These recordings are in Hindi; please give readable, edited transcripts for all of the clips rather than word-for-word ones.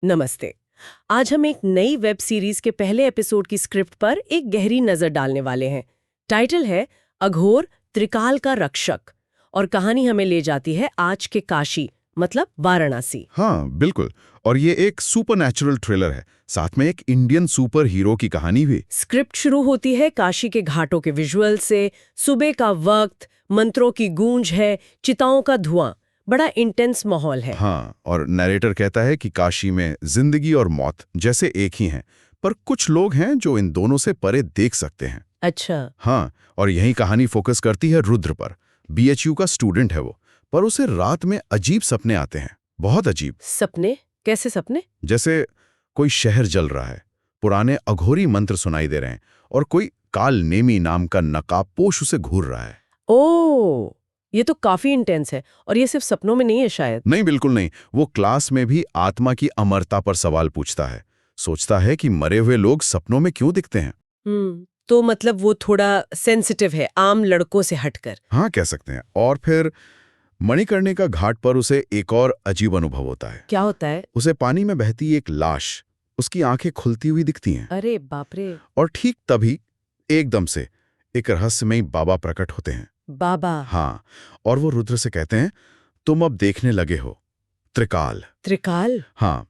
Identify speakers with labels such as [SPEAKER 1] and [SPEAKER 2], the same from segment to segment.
[SPEAKER 1] नमस्ते। आज हम एक नई वेब सीरीज के पहले एपिसोड की स्क्रिप्ट पर एक गहरी नजर डालने वाले हैं। टाइटल है अघोर त्रिकाल का रक्षक और कहानी हमें ले जाती है आज के काशी मतलब वाराणसी।
[SPEAKER 2] हाँ बिल्कुल। और ये एक सुपरनैचुरल थ्रिलर है, साथ में एक इंडियन सुपर हीरो की कहानी भी।
[SPEAKER 1] स्क्रिप्ट शुरू होती है काशी के घाटों के विजुअल से। सुबह का वक्त, मंत्रों की गूंज है, चिताओं का धुआं, बड़ा इंटेंस माहौल है।
[SPEAKER 2] हाँ, और नरेटर कहता है कि काशी में जिंदगी और मौत जैसे एक ही हैं, पर कुछ लोग हैं जो इन दोनों से परे देख सकते हैं।
[SPEAKER 1] अच्छा।
[SPEAKER 2] हाँ, और यही कहानी फोकस करती है रुद्र पर। बीएचयू का स्टूडेंट है वो, पर उसे रात में अजीब सपने आते हैं, बहुत अजीब।
[SPEAKER 1] सपने? कैसे सपने?
[SPEAKER 2] जैसे कोई शहर जल रहा है, पुराने अघोरी मंत्र सुनाई दे रहे हैं, और कोई काल नेमी नाम का नकाबपोश उसे घूर रहा है।
[SPEAKER 1] ओह, ये तो काफी इंटेंस है। और ये सिर्फ सपनों में नहीं है शायद।
[SPEAKER 2] नहीं, बिल्कुल नहीं। वो क्लास में भी आत्मा की अमरता पर सवाल पूछता है। सोचता है कि मरे हुए लोग सपनों में क्यों दिखते हैं।
[SPEAKER 1] तो मतलब वो थोड़ा सेंसिटिव है आम लड़कों से हटकर।
[SPEAKER 2] हाँ, कह सकते हैं। और फिर मणिकर्णिका घाट पर उसे एक और अजीब अनुभव होता है।
[SPEAKER 1] क्या होता है?
[SPEAKER 2] उसे पानी में बहती एक लाश, उसकी आंखें खुलती हुई दिखती हैं।
[SPEAKER 1] अरे बाप रे।
[SPEAKER 2] और ठीक तभी एकदम से एक रहस्यमयी बाबा प्रकट होते हैं।
[SPEAKER 1] बाबा?
[SPEAKER 2] हाँ, और वो रुद्र से कहते हैं, तुम अब देखने लगे हो त्रिकाल।
[SPEAKER 1] त्रिकाल?
[SPEAKER 2] हाँ,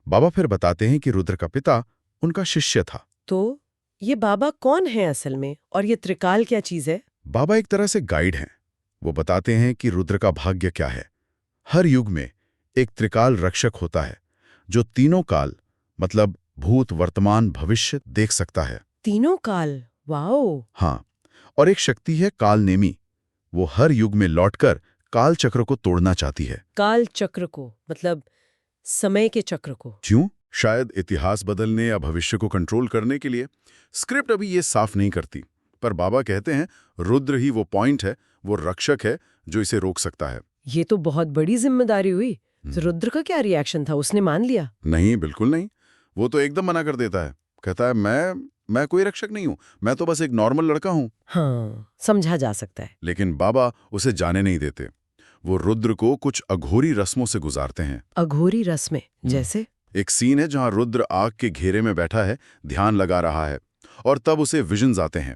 [SPEAKER 2] बाबा फिर बताते हैं कि रुद्र का पिता उनका शिष्य था।
[SPEAKER 1] तो ये बाबा कौन है असल में, और ये त्रिकाल क्या चीज है?
[SPEAKER 2] बाबा एक तरह से गाइड हैं। वो बताते हैं कि रुद्र का भाग्य क्या है। हर युग में एक त्रिकाल रक्षक होता है जो तीनों काल मतलब भूत, वर्तमान, भविष्य देख सकता है।
[SPEAKER 1] तीनों काल? वाओ।
[SPEAKER 2] हाँ, और एक शक्ति है काल नेमी। वो हर युग में लौटकर काल चक्र को तोड़ना चाहती है।
[SPEAKER 1] काल चक्र को मतलब समय के चक्र को?
[SPEAKER 2] क्यों? शायद इतिहास बदलने या भविष्य को कंट्रोल करने के लिए। स्क्रिप्ट अभी ये साफ नहीं करती, पर बाबा कहते हैं रुद्र ही वो पॉइंट है, वो रक्षक है जो इसे रोक सकता है।
[SPEAKER 1] ये तो बहुत बड़ी जिम्मेदारी हुई। तो रुद्र का क्या रिएक्शन था? उसने मान लिया?
[SPEAKER 2] नहीं, बिल्कुल नहीं। वो तो एकदम मना कर देता है। कहता है मैं कोई रक्षक नहीं हूं, मैं तो बस एक नॉर्मल लड़का हूं।
[SPEAKER 1] हाँ, समझा जा सकता है।
[SPEAKER 2] लेकिन बाबा उसे जाने नहीं देते। वो रुद्र को कुछ अघोरी रस्मों से गुजारते हैं।
[SPEAKER 1] अघोरी रस्में जैसे?
[SPEAKER 2] एक सीन है जहां रुद्र आग के घेरे में बैठा है, ध्यान लगा रहा है, और तब उसे विजन्स आते हैं।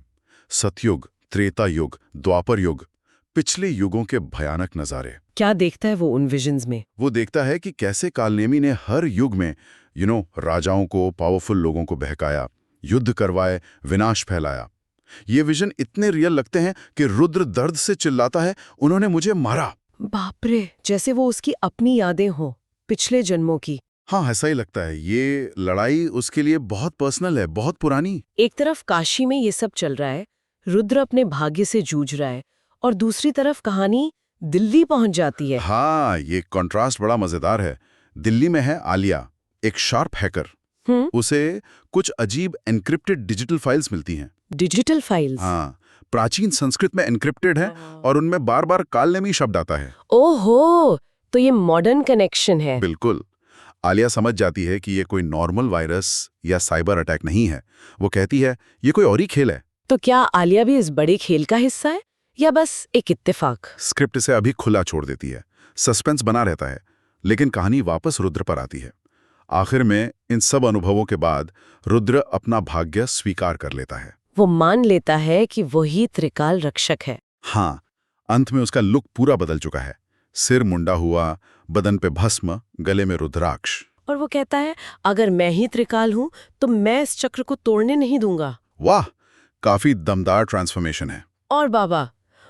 [SPEAKER 2] सतयुग, त्रेता युग, द्वापर युग, पिछले युगों के भयानक नजारे।
[SPEAKER 1] क्या देखता है वो उन विजन्स में?
[SPEAKER 2] वो देखता है कि कैसे कालनेमी ने हर युग में राजाओं को, पावरफुल लोगों को बहकाया, युद्ध करवाए, विनाश फैलाया। ये विजन इतने रियल लगते हैं कि रुद्र दर्द से चिल्लाता है, उन्होंने मुझे मारा।
[SPEAKER 1] बाप रे, जैसे वो उसकी अपनी यादें हो, पिछले जन्मों की।
[SPEAKER 2] हाँ, ऐसा ही लगता है। ये लड़ाई उसके लिए बहुत पर्सनल है, बहुत पुरानी।
[SPEAKER 1] एक तरफ काशी में ये सब चल रहा है, रुद्र अपने भाग्य से जूझ रहा है, और दूसरी तरफ कहानी दिल्ली पहुंच जाती है।
[SPEAKER 2] हाँ, ये कॉन्ट्रास्ट बड़ा मजेदार है। दिल्ली में है आलिया, एक शार्प हैकर। उसे कुछ अजीब एन्क्रिप्टेड डिजिटल फाइल्स मिलती हैं।
[SPEAKER 1] Digital files?
[SPEAKER 2] हाँ, प्राचीन संस्कृत में एन्क्रिप्टेड है, और उनमें बार बार कालनेमी शब्द आता है।
[SPEAKER 1] ओहो, तो ये मॉडर्न कनेक्शन है।
[SPEAKER 2] बिल्कुल। आलिया समझ जाती है कि ये कोई नॉर्मल वायरस या साइबर अटैक नहीं है। वो कहती है ये कोई और ही खेल है।
[SPEAKER 1] तो क्या आलिया भी इस बड़े खेल का हिस्सा है, या बस एक इत्तेफाक?
[SPEAKER 2] स्क्रिप्ट इसे अभी खुला छोड़ देती है, सस्पेंस बना रहता है, लेकिन कहानी वापस रुद्र पर आती है। आखिर में इन सब अनुभवों के बाद रुद्र अपना भाग्य स्वीकार कर लेता है।
[SPEAKER 1] वो मान लेता है कि वही त्रिकाल रक्षक है।
[SPEAKER 2] हाँ, अंत में उसका लुक पूरा बदल चुका है। सिर मुंडा हुआ, बदन पे भस्म, गले में रुद्राक्ष।
[SPEAKER 1] और वो कहता है, अगर मैं ही त्रिकाल हूं तो मैं इस चक्र को तोड़ने नहीं दूंगा।
[SPEAKER 2] वाह, काफी दमदार ट्रांसफॉर्मेशन है।
[SPEAKER 1] और बाबा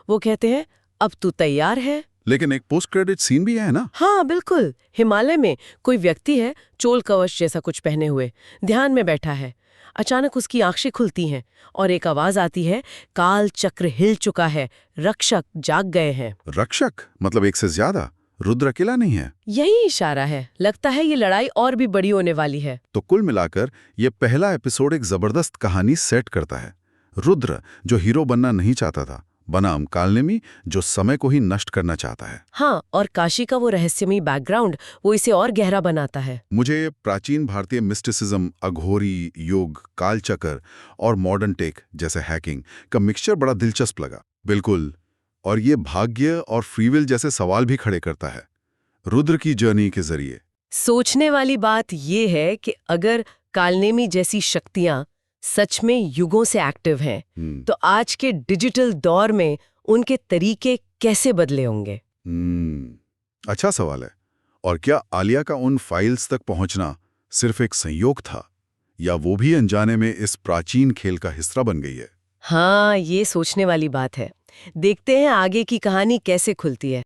[SPEAKER 1] वो कहते हैं, अब तू तैयार है?
[SPEAKER 2] लेकिन एक पोस्ट क्रेडिट सीन भी है ना?
[SPEAKER 1] हाँ बिल्कुल। हिमालय में कोई व्यक्ति है, चोल कवच जैसा कुछ पहने हुए, ध्यान में बैठा है। अचानक उसकी आंखें खुलती हैं और एक आवाज आती है, काल चक्र हिल चुका है, रक्षक जाग गए हैं।
[SPEAKER 2] रक्षक मतलब एक से ज्यादा? रुद्र अकेला नहीं है?
[SPEAKER 1] यही इशारा है। लगता है ये लड़ाई और भी बड़ी होने वाली है।
[SPEAKER 2] तो कुल मिलाकर ये पहला एपिसोड एक जबरदस्त कहानी सेट करता है। रुद्र जो हीरो बनना नहीं चाहता था, बनाम कालनेमी जो समय को ही नष्ट करना चाहता है।
[SPEAKER 1] हाँ, और काशी का वो रहस्यमयी बैकग्राउंड वो इसे और गहरा बनाता है।
[SPEAKER 2] मुझे प्राचीन भारतीय मिस्टिसिज्म, अघोरी, योग, कालचक्र और मॉडर्न टेक जैसे हैकिंग का मिक्सचर बड़ा दिलचस्प लगा। बिल्कुल। और ये भाग्य और फ्री विल जैसे सवाल भी खड़े करता है। रुद्र की जर्नी के जरिए
[SPEAKER 1] सोचने वाली बात ये है कि अगर कालनेमी जैसी शक्तियां सच में युगों से एक्टिव हैं, तो आज के डिजिटल दौर में उनके तरीके कैसे बदले होंगे?
[SPEAKER 2] अच्छा सवाल है। और क्या आलिया का उन फाइल्स तक पहुंचना सिर्फ एक संयोग था, या वो भी अनजाने में इस प्राचीन खेल का हिस्सा बन गई है?
[SPEAKER 1] हाँ, ये सोचने वाली बात है। देखते हैं आगे की कहानी कैसे खुलती है।